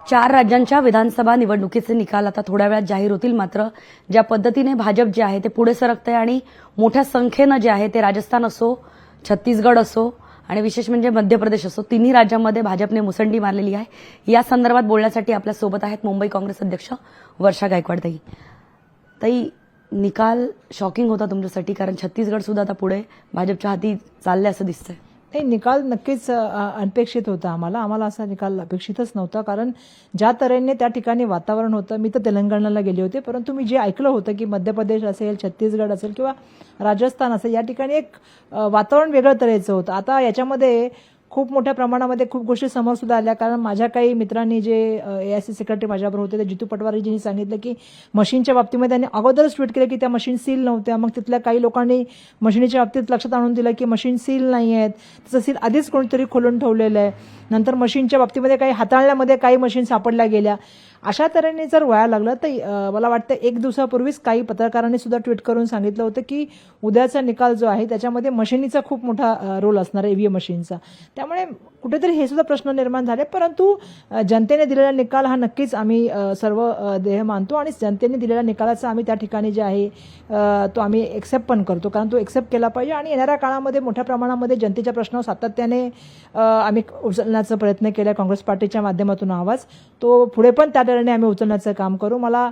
4 राज्यांच्या विधानसभा निवडणुकीचे निकाल आता थोड्या वेळात जाहीर होतील. मात्र ज्या पद्धतीने भाजप जे आहे ते पुढे सरकते आणि मोठ्या संख्येनं जे आहे ते राजस्थान असो, छत्तीसगड असो आणि विशेष म्हणजे मध्य प्रदेश असो, तिन्ही राज्यांमध्ये भाजपने मुसंडी मारलेली आहे. या संदर्भात बोलण्यासाठी आपल्या सोबत आहेत मुंबई काँग्रेस अध्यक्ष वर्षा गायकवाड ताई. निकाल शॉकिंग होता तुमच्यासाठी, कारण छत्तीसगड सुद्धा आता पुढे भाजपच्या हाती चालले असं दिसतंय. नाही, निकाल नक्कीच अनपेक्षित होता. आम्हाला असा निकाल अपेक्षितच नव्हता, कारण ज्या तऱ्हेने त्या ठिकाणी वातावरण होतं. मी तर तेलंगणाला गेले होते, परंतु मी जे ऐकलं होतं की मध्य प्रदेश असेल, छत्तीसगड असेल किंवा राजस्थान असेल, या ठिकाणी एक वातावरण वेगळं तऱ्हेचं होतं. आता याच्यामध्ये खूप मोठ्या प्रमाणामध्ये खूप गोष्टी समोर सुद्धा आल्या, कारण माझ्या काही मित्रांनी जे AIC सेक्रेटरी माझ्याबरोबर होते, ते जितू पटवारीजींनी सांगितलं की मशीनच्या बाबतीमध्ये त्यांनी अगोदरच ट्विट केलं की त्या मशीन सील नव्हत्या. मग तिथल्या काही लोकांनी मशीनीच्या बाबतीत लक्षात आणून दिलं की मशीन सील नाही आहेत, त्याचं सील आधीच कोणीतरी खोलून ठेवलेलं आहे. नंतर मशीनच्या बाबतीमध्ये काही हाताळण्यामध्ये काही मशीन सापडल्या गेल्या. अशा तऱ्हेने जर व्हायला लागलं तर मला वाटतं 1 दिवसापूर्वीच काही पत्रकारांनी सुद्धा ट्विट करून सांगितलं होतं की उद्याचा निकाल जो आहे त्याच्यामध्ये मशिनीचा खूप मोठा रोल असणार आहे, EVM मशीनचा. त्यामुळे कुठेतरी हे सुद्धा प्रश्न निर्माण झाले. परंतु जनतेने दिलेला निकाल हा नक्कीच आम्ही सर्व ध्येय मानतो आणि जनतेने दिलेल्या निकालाचा आम्ही त्या ठिकाणी जे आहे तो आम्ही एक्सेप्ट पण करतो, कारण तो एक्सेप्ट केला पाहिजे. आणि येणाऱ्या काळामध्ये मोठ्या प्रमाणामध्ये जनतेच्या प्रश्नावर सातत्याने आम्ही उचलण्याचा प्रयत्न केला. काँग्रेस पार्टीच्या माध्यमातून आवाज तो पुढे पण त्या तऱ्हेने आम्ही उचलण्याचं काम करू. मला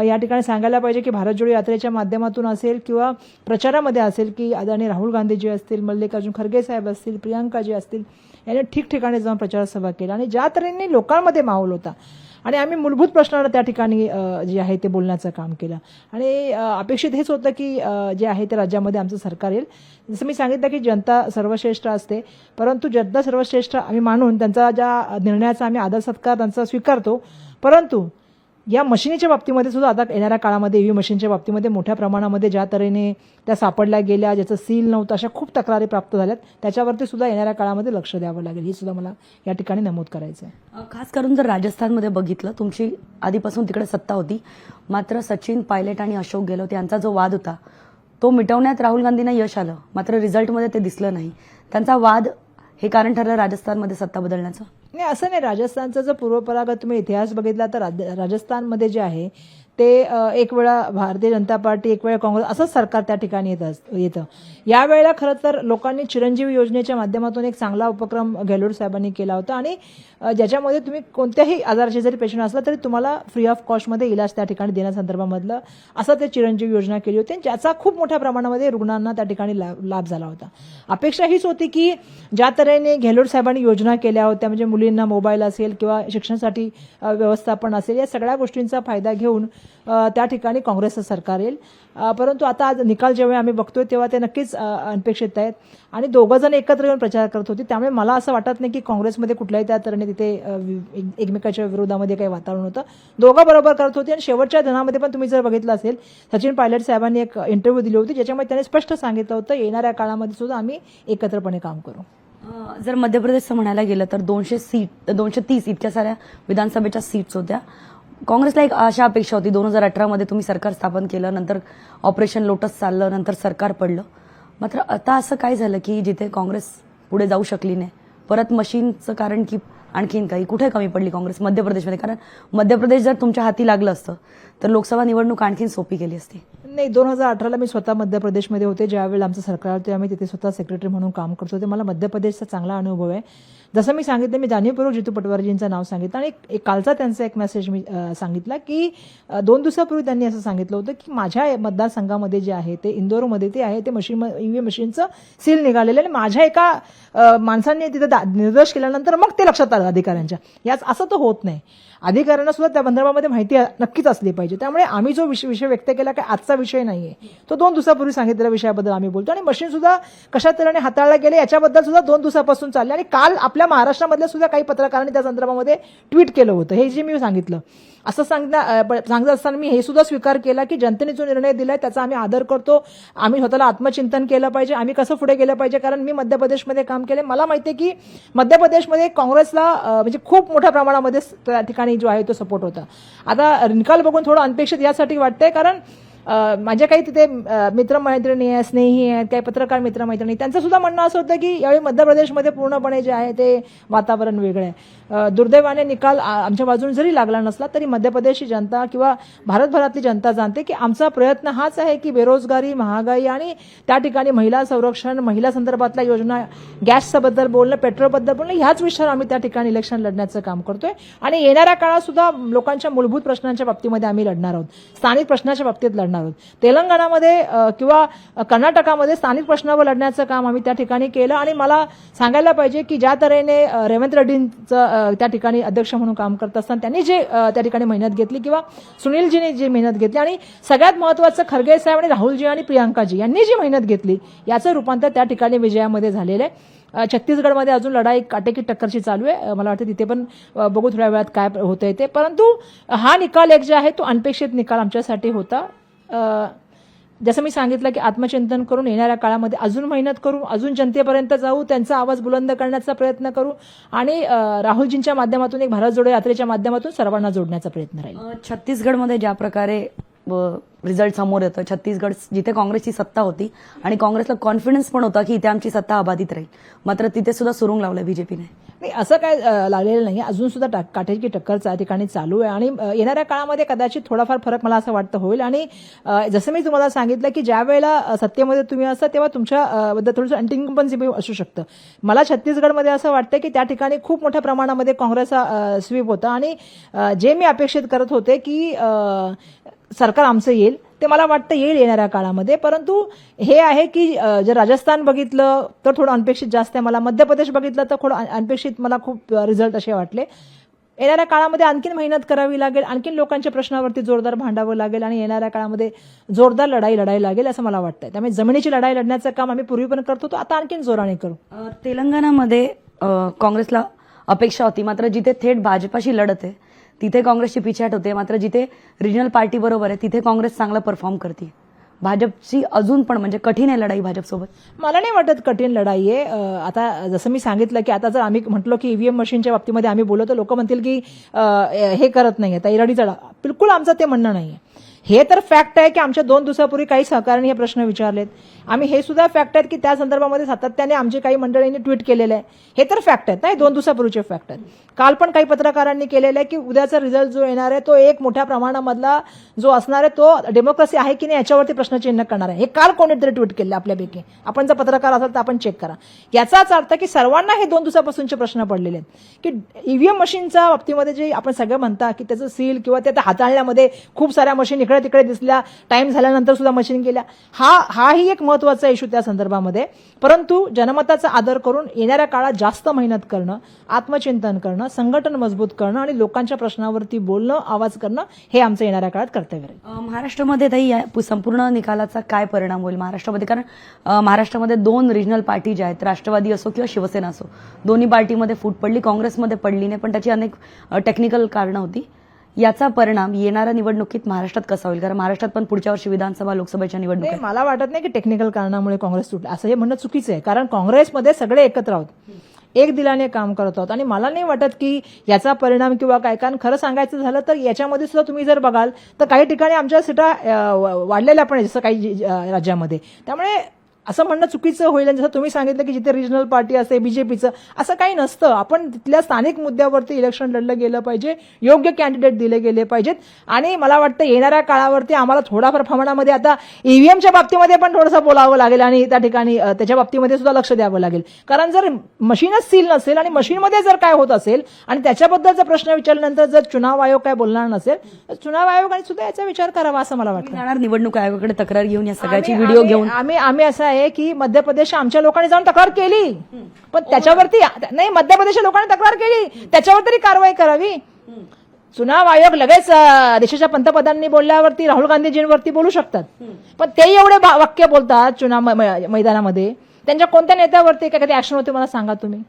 या ठिकाणी सांगायला पाहिजे की भारत जोडो यात्रेच्या माध्यमातून असेल किंवा प्रचारामध्ये असेल की आदरणीय राहुल गांधीजी असतील, मल्लिकार्जुन खरगे साहेब असतील, प्रियांकाजी असतील, यांनी ठिकठिकाणी जाऊन प्रचारसभा केला आणि ज्या तऱ्हेने लोकांमध्ये माहोल होता आणि आम्ही मूलभूत प्रश्नावर त्या ठिकाणी जे आहे ते बोलण्याचं काम केलं. आणि अपेक्षित हेच होतं की जे आहे ते राज्यामध्ये आमचं सरकार येईल. जसं मी सांगितलं की जनता सर्वश्रेष्ठ असते, परंतु जनता सर्वश्रेष्ठ आम्ही मानून त्यांचा ज्या निर्णयाचा आम्ही आदर सत्कार त्यांचा स्वीकारतो. परंतु या मशिनीच्या बाबतीमध्ये सुद्धा आता येणाऱ्या काळामध्ये EVM मशीनच्या बाबतीमध्ये मोठ्या प्रमाणामध्ये ज्या तऱ्हेने त्या सापडल्या गेल्या, ज्याचं सील नव्हतं, अशा खूप तक्रारी प्राप्त झाल्यात. त्याच्यावरती सुद्धा येणाऱ्या काळामध्ये लक्ष द्यावं लागेल, ही सुद्धा मला या ठिकाणी नमूद करायचं आहे. खास करून जर राजस्थानमध्ये बघितलं, तुमची आधीपासून तिकडे सत्ता होती, मात्र सचिन पायलट आणि अशोक गेहलोत यांचा जो वाद होता तो मिटवण्यात राहुल गांधींना यश आलं, मात्र रिझल्टमध्ये ते दिसलं नाही. त्यांचा वाद हे कारण ठरलं राजस्थानमध्ये सत्ता बदलण्याचं? नाही, असं नाही. राजस्थानचा जर पूर्वपरागत तुम्ही इतिहास बघितला तर राजस्थानमध्ये जे आहे ते एक वेळा भारतीय जनता पार्टी, एक वेळा काँग्रेस असंच सरकार त्या ठिकाणी येतं. यावेळेला खरं तर लोकांनी चिरंजीवी योजनेच्या माध्यमातून एक चांगला उपक्रम गेहलोत साहेबांनी केला होता आणि ज्याच्यामध्ये तुम्ही कोणत्याही आजाराचे जरी पेशंट असला तरी तुम्हाला फ्री ऑफ कॉस्टमध्ये इलाज त्या ठिकाणी देण्यासंदर्भामधलं असं ते चिरंजीवी योजना केली होती, ज्याचा खूप मोठ्या प्रमाणामध्ये रुग्णांना त्या ठिकाणी लाभ झाला होता. अपेक्षा हीच होती की ज्या तऱ्हेने गेहलोत साहेबांनी योजना केल्या होत्या, म्हणजे मुलींना मोबाईल असेल किंवा शिक्षणासाठी व्यवस्थापन असेल, या सगळ्या गोष्टींचा फायदा घेऊन त्या ठिकाणी काँग्रेसचं सरकार येईल. परंतु आता आज निकाल जेव्हा आम्ही बघतोय तेव्हा ते नक्कीच अनपेक्षित आहेत आणि दोघं जण एकत्र येऊन प्रचार करत होते. त्यामुळे मला असं वाटत नाही की काँग्रेसमध्ये कुठल्याही त्या तऱ्हेने तिथे एकमेकाच्या विरोधामध्ये काही वातावरण होतं. दोघं बरोबर करत होते आणि शेवटच्या दिनामध्ये पण तुम्ही जर बघितलं असेल, सचिन पायलट साहेबांनी एक इंटरव्ह्यू दिली होती ज्याच्यामध्ये त्यांनी स्पष्ट सांगितलं होतं येणाऱ्या काळामध्ये सुद्धा आम्ही एकत्रपणे काम करू. जर मध्य प्रदेशचं म्हणायला गेलं तर 230 इतक्या साऱ्या विधानसभेच्या सीट्स होत्या. काँग्रेसला एक अशा अपेक्षा होती, 2018 तुम्ही सरकार स्थापन केलं, नंतर ऑपरेशन लोटस चाललं, नंतर सरकार पडलं. मात्र आता असं काय झालं की जिथे काँग्रेस पुढे जाऊ शकली नाही, परत मशीनचं कारण की आणखीन काही, कुठे कमी पडली काँग्रेस मध्य प्रदेशमध्ये? कारण मध्य प्रदेश जर तुमच्या हाती लागलं असतं तर लोकसभा निवडणूक आणखीन सोपी केली असती. नाही, 2018 मी स्वतः मध्य प्रदेशमध्ये होते. ज्यावेळेला आमचं सरकार होते आम्ही तिथे स्वतः सेक्रेटरी म्हणून काम करत होते. मला मध्य प्रदेशचा चांगला अनुभव आहे. जसं मी सांगितलं, मी जाणीवपूर्वक जितू पटवारीजींचं नाव सांगितलं आणि एक कालचा त्यांचा एक मेसेज मी सांगितला की 2 दिवसापूर्वी त्यांनी असं सांगितलं होतं की माझ्या मतदारसंघामध्ये जे आहे ते इंदोरमध्ये ते आहे ते EVM मशीनचं सील निघालेलं आणि माझ्या एका माणसांनी तिथे निर्देश केल्यानंतर मग ते लक्षात आलं अधिकाऱ्यांच्या. याच असं तर होत नाही. अधिकाऱ्यांना सुद्धा त्या संदर्भामध्ये माहिती नक्कीच असली पाहिजे. त्यामुळे आम्ही जो विषय व्यक्त केला की आजचा विषय नाहीये, तो 2 दिवसापूर्वी सांगितलेल्या विषयाबद्दल आम्ही बोलतो आणि मशीन सुद्धा कशा तऱ्हेने हाताळला गेले याच्याबद्दल सुद्धा 2 दिवसापासून चालले. आणि काल आपल्या महाराष्ट्रामधल्या सुद्धा काही पत्रकारांनी त्या संदर्भामध्ये ट्विट केलं होतं, हे जे मी सांगितलं. असं सांगत असताना मी हे सुद्धा स्वीकार केला की जनतेने जो निर्णय दिलाय त्याचा आम्ही आदर करतो. आम्ही स्वतःला आत्मचिंतन केलं पाहिजे, आम्ही कसं पुढे गेलं पाहिजे. कारण मी मध्य प्रदेशमध्ये काम केले, मला माहिती आहे की मध्य प्रदेशमध्ये काँग्रेसला म्हणजे खूप मोठ्या प्रमाणामध्ये त्या ठिकाणी जो आहे तो सपोर्ट होता. आता निकाल बघून थोडं अनपेक्षित यासाठी वाटतंय, कारण माझे काही तिथे मित्रमैत्रिणी आहेत, स्नेही आहेत, काही पत्रकार मित्रमैत्रिणी, त्यांचं सुद्धा म्हणणं असं होतं की यावेळी मध्य प्रदेशमध्ये पूर्णपणे जे आहे ते वातावरण वेगळं आहे. दुर्दैवाने निकाल आमच्या बाजूने जरी लागला नसला तरी मध्य प्रदेशची जनता किंवा भारतभरातली जनता जाणते की आमचा प्रयत्न हाच आहे की बेरोजगारी, महागाई आणि त्या ठिकाणी महिला संरक्षण, महिला संदर्भातल्या योजना, गॅसबद्दल बोलणं, पेट्रोलबद्दल बोलणं, ह्याच विषयावर आम्ही त्या ठिकाणी इलेक्शन लढण्याचं काम करतोय. आणि येणाऱ्या काळात सुद्धा लोकांच्या मूलभूत प्रश्नांच्या बाबतीमध्ये आम्ही लढणार आहोत, स्थानिक प्रश्नाच्या बाबतीत लढणार आहोत. तेलंगणामध्ये किंवा कर्नाटकामध्ये स्थानिक प्रश्नावर लढण्याचं काम आम्ही त्या ठिकाणी केलं. आणि मला सांगायला पाहिजे की ज्या तऱ्हेने रेवंत रेड्डींचं त्या ठिकाणी अध्यक्ष म्हणून काम करत असताना त्यांनी जे त्या ठिकाणी मेहनत घेतली किंवा सुनीलजीने जी मेहनत घेतली आणि सगळ्यात महत्त्वाचं खरगे साहेब आणि राहुलजी आणि प्रियांकाजी यांनी जी मेहनत घेतली याचं रूपांतर त्या ठिकाणी विजयामध्ये झालेलं आहे. छत्तीसगडमध्ये अजून लढाई काटेकी टक्करची चालू आहे. मला वाटतं तिथे पण बघू थोड्या वेळात काय होतंय ते. परंतु हा निकाल एक जे आहे तो अनपेक्षित निकाल आमच्यासाठी होता. जसं मी सांगितलं की आत्मचिंतन करून येणाऱ्या काळामध्ये अजून मेहनत करू, अजून जनतेपर्यंत जाऊ, त्यांचा आवाज बुलंद करण्याचा प्रयत्न करू आणि राहुलजींच्या माध्यमातून एक भारत जोडो यात्रेच्या माध्यमातून सर्वांना जोडण्याचा प्रयत्न राहील. छत्तीसगडमध्ये ज्या प्रकारे रिझल्ट समोर येतो, छत्तीसगड जिथे काँग्रेसची सत्ता होती आणि काँग्रेसला कॉन्फिडन्स पण होता की इथे आमची सत्ता अबाधित राहील, मात्र तिथे सुद्धा सुरुंग लावलं बीजेपीने. नाही, असं काय लागलेलं नाही. अजून सुद्धा काटेकी टक्कर त्या ठिकाणी चालू आहे आणि येणाऱ्या काळामध्ये कदाचित थोडाफार फरक मला असं वाटतं होईल. आणि जसं मी तुम्हाला सांगितलं की ज्या वेळेला सत्तेमध्ये तुम्ही असता तेव्हा तुमच्याबद्दल थोडंसं अनटिंकन्सिबल असू शकतं. मला छत्तीसगडमध्ये असं वाटतं की त्या ठिकाणी खूप मोठ्या प्रमाणामध्ये काँग्रेसचा स्वीप होता आणि जे मी अपेक्षित करत होते की सरकार आमचं येईल ते मला वाटतं येईल येणाऱ्या काळामध्ये. परंतु हे आहे की जर राजस्थान बघितलं तर थोडं अनपेक्षित जास्त आहे मला, मध्य प्रदेश बघितलं तर थोडं अनपेक्षित मला खूप रिझल्ट असे वाटले. येणाऱ्या काळामध्ये आणखीन मेहनत करावी लागेल, आणखीन लोकांच्या प्रश्नावरती जोरदार भांडावं लागेल आणि येणाऱ्या काळामध्ये जोरदार लढाई लढायला लागेल असं मला वाटतं. त्यामुळे जमिनीची लढाई लढण्याचं काम आम्ही पूर्वी पण करत होतो, आता आणखीन जोराने करू. तेलंगणामध्ये काँग्रेसला अपेक्षा होती, मात्र जिथे थेट भाजपाशी लढत आहे तिथे काँग्रेसची पिछाट होते, मात्र जिथे रिजनल पार्टी बरोबर आहे तिथे काँग्रेस चांगला परफॉर्म करते. भाजपची अजून पण म्हणजे कठीण आहे लढाई भाजपसोबत. मला नाही वाटत कठीण लढाई आहे. आता जसं मी सांगितलं की आता जर आम्ही म्हटलो की ईव्हीएम मशीनच्या बाबतीमध्ये आम्ही बोललो तर लोक म्हणतील की हे करत नाहीये, तैराडी चढा. बिलकुल आमचं ते म्हणणं नाहीये. हे तर फॅक्ट आहे की आमच्या 2 दिवसापूर्वी काही सहकाऱ्यांनी हे प्रश्न विचारलेत. आम्ही हे सुद्धा फॅक्ट आहेत की त्या संदर्भामध्ये सातत्याने आमचे काही मंडळींनी ट्विट केलेलं आहे. हे तर फॅक्ट आहेत, नाही 2 दिवसापूर्वीचे फॅक्ट आहेत. काल पण काही पत्रकारांनी केलेलं आहे की उद्याचा रिझल्ट जो येणार आहे तो एक मोठ्या प्रमाणामधला जो असणार आहे तो डेमोक्रेसी आहे की नाही याच्यावरती प्रश्नचिन्ह करणार आहे. हे काल कोणीतरी ट्विट केले आपल्यापैकी. आपण जर पत्रकार असाल तर आपण चेक करा. याचाच अर्थ की सर्वांना हे 2 दिवसापासूनचे प्रश्न पडलेले आहेत की ईव्हीएम मशीनच्या बाबतीमध्ये जे आपण सगळं म्हणता की त्याचं सील किंवा ते हाताळण्यामध्ये खूप साऱ्या मशीन इकडे तिकडे दिसल्या, टाइम झाल्यानंतर सुद्धा मशीन गेल्या, हाही एक महत्वाचा इश्यू त्या संदर्भामध्ये. परंतु जनमताचा आदर करून येणाऱ्या काळात जास्त मेहनत करणं, आत्मचिंतन करणं, संघटन मजबूत करणं आणि लोकांच्या प्रश्नावरती बोलणं, आवाज करणं हे आमचं येणाऱ्या काळात कर्तव्य राहील. महाराष्ट्रामध्ये ताई या संपूर्ण निकालाचा काय परिणाम होईल महाराष्ट्रामध्ये? कारण महाराष्ट्रामध्ये 2 रिजनल पार्टी ज्या आहेत, राष्ट्रवादी असो किंवा शिवसेना असो, दोन्ही पार्टीमध्ये फूट पडली, काँग्रेसमध्ये पडली नाही, पण त्याची अनेक टेक्निकल कारणं होती. याचा परिणाम येणाऱ्या निवडणुकीत महाराष्ट्रात कसा होईल? कारण महाराष्ट्रात पण पुढच्या वर्षी विधानसभा, लोकसभेच्या निवडणूक आहे. मला वाटत नाही की टेक्निकल कारणामुळे काँग्रेस तुटली असं हे म्हणणं चुकीचं आहे. कारण काँग्रेसमध्ये सगळे एकत्र आहोत, एक दिलाने काम करत आहोत आणि मला नाही वाटत की याचा परिणाम किंवा काय. कारण खरं सांगायचं झालं तर याच्यामध्ये सुद्धा तुम्ही जर बघाल तर काही ठिकाणी आमच्या सीटा वाढलेल्या पण जसं काही राज्यामध्ये. त्यामुळे असं म्हणणं चुकीचं होईल. जसं तुम्ही सांगितलं की जिथे रिजनल पार्टी असते बीजेपीचं, असं काही नसतं. आपण तिथल्या स्थानिक मुद्द्यावरती इलेक्शन लढलं गेलं पाहिजे, योग्य कॅन्डिडेट दिले गेले पाहिजेत आणि मला वाटतं येणाऱ्या काळावरती आम्हाला थोड्याफार प्रमाणामध्ये आता ईव्हीएमच्या बाबतीमध्ये पण थोडंसं बोलावं लागेल आणि त्या ठिकाणी त्याच्या बाबतीमध्ये सुद्धा लक्ष द्यावं लागेल. कारण जर मशीनच सील नसेल आणि मशीनमध्ये जर काय होत असेल आणि त्याच्याबद्दल जर प्रश्न विचारल्यानंतर जर चुनाव आयोग काय बोलणार नसेल तर चुनाव आयोगाने सुद्धा याचा विचार करावा असं मला वाटतं. निवडणूक आयोगाकडे तक्रार घेऊन या सगळ्याची व्हिडिओ घेऊन आम्ही असं आहे की मध्य प्रदेश आमच्या लोकांनी जाऊन तक्रार केली, पण त्याच्यावरती नाही, मध्य प्रदेश लोकांनी तक्रार केली त्याच्यावर तरी कारवाई करावी. चुनाव आयोग लगेच देशाच्या पंतप्रधानांनी बोलल्यावरती राहुल गांधीजींवरती बोलू शकतात, पण ते एवढे वाक्य बोलतात चुनाव मैदानामध्ये, त्यांच्या कोणत्या नेत्यावरती काय कधी ऍक्शन होते मला सांगा तुम्ही?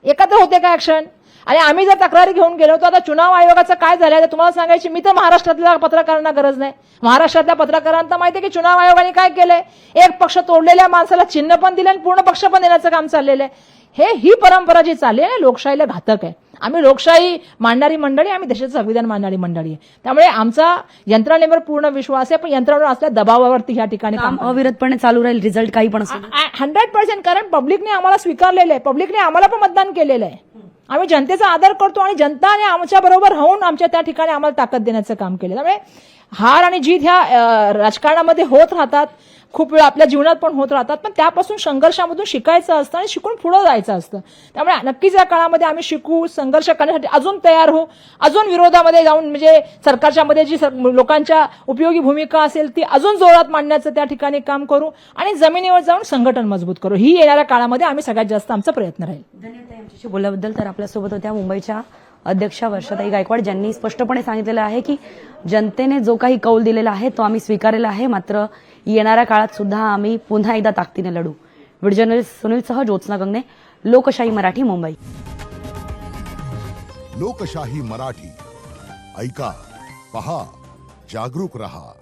एकत्र होते का ऍक्शन? आणि आम्ही जर तक्रारी घेऊन गेलो तर आता चुनाव आयोगाचं काय झालंय तर तुम्हाला सांगायची मी तर महाराष्ट्रातल्या पत्रकारांना गरज नाही. महाराष्ट्रातल्या पत्रकारांना माहिती आहे की चुनाव आयोगाने काय केलंय, एक पक्ष तोडलेल्या माणसाला चिन्ह पण दिलं आणि पूर्ण पक्ष पण देण्याचं काम चाललेलं आहे. ही परंपरा जी चालली आहे लोकशाहीला घातक आहे. आम्ही लोकशाही मांडणारी मंडळी, आम्ही देशाचं संविधान मांडणारी मंडळी आहे. त्यामुळे आमचा यंत्रणेवर पूर्ण विश्वास आहे, पण यंत्रणेवर असल्या दबावावरती ह्या ठिकाणी काम अविरतपणे चालू राहील, रिझल्ट काही पण असेल. 100%. कारण पब्लिकने आम्हाला स्वीकारलेलं आहे, पब्लिकने आम्हाला पण मतदान केलेलं आहे. आम्ही जनतेचा आदर करतो आणि जनताने आमच्या बरोबर राहून आमच्या त्या ठिकाणी आम्हाला ताकद देण्याचं काम केलं. त्यामुळे हार आणि जीत ह्या राजकारणामध्ये होत राहतात, खूप वेळा आपल्या जीवनात पण होत राहतात, पण त्यापासून संघर्षामधून शिकायचं असतं आणि शिकून पुढे जायचं असतं. त्यामुळे नक्कीच या काळामध्ये आम्ही शिकू, संघर्ष करण्यासाठी अजून तयार होऊ, अजून विरोधामध्ये जाऊन म्हणजे सरकारच्या मध्ये जी लोकांच्या उपयोगी भूमिका असेल ती अजून जोरात मांडण्याचं त्या ठिकाणी काम करू आणि जमिनीवर जाऊन संघटन मजबूत करू. ही येणाऱ्या काळामध्ये आम्ही सगळ्यात जास्त आमचा प्रयत्न राहील. धन्यवाद आमच्याशी बोलल्याबद्दल. तर आपल्यासोबत होत्या मुंबईच्या अध्यक्षा वर्षाताई गायकवाड, ज्यांनी स्पष्टपणे सांगितलेलं आहे की जनतेने जो काही कौल दिलेला आहे तो आम्ही स्वीकारलेला आहे, मात्र येणाऱ्या काळात सुद्धा आम्ही पुन्हा एकदा ताकदीने लढू. व्हिडिओ जर्नलिस्ट सुनीलसह ज्योत्स्ना गंगणे, लोकशाही मराठी, मुंबई. लोकशाही मराठी ऐका, पहा, जागरूक रहा.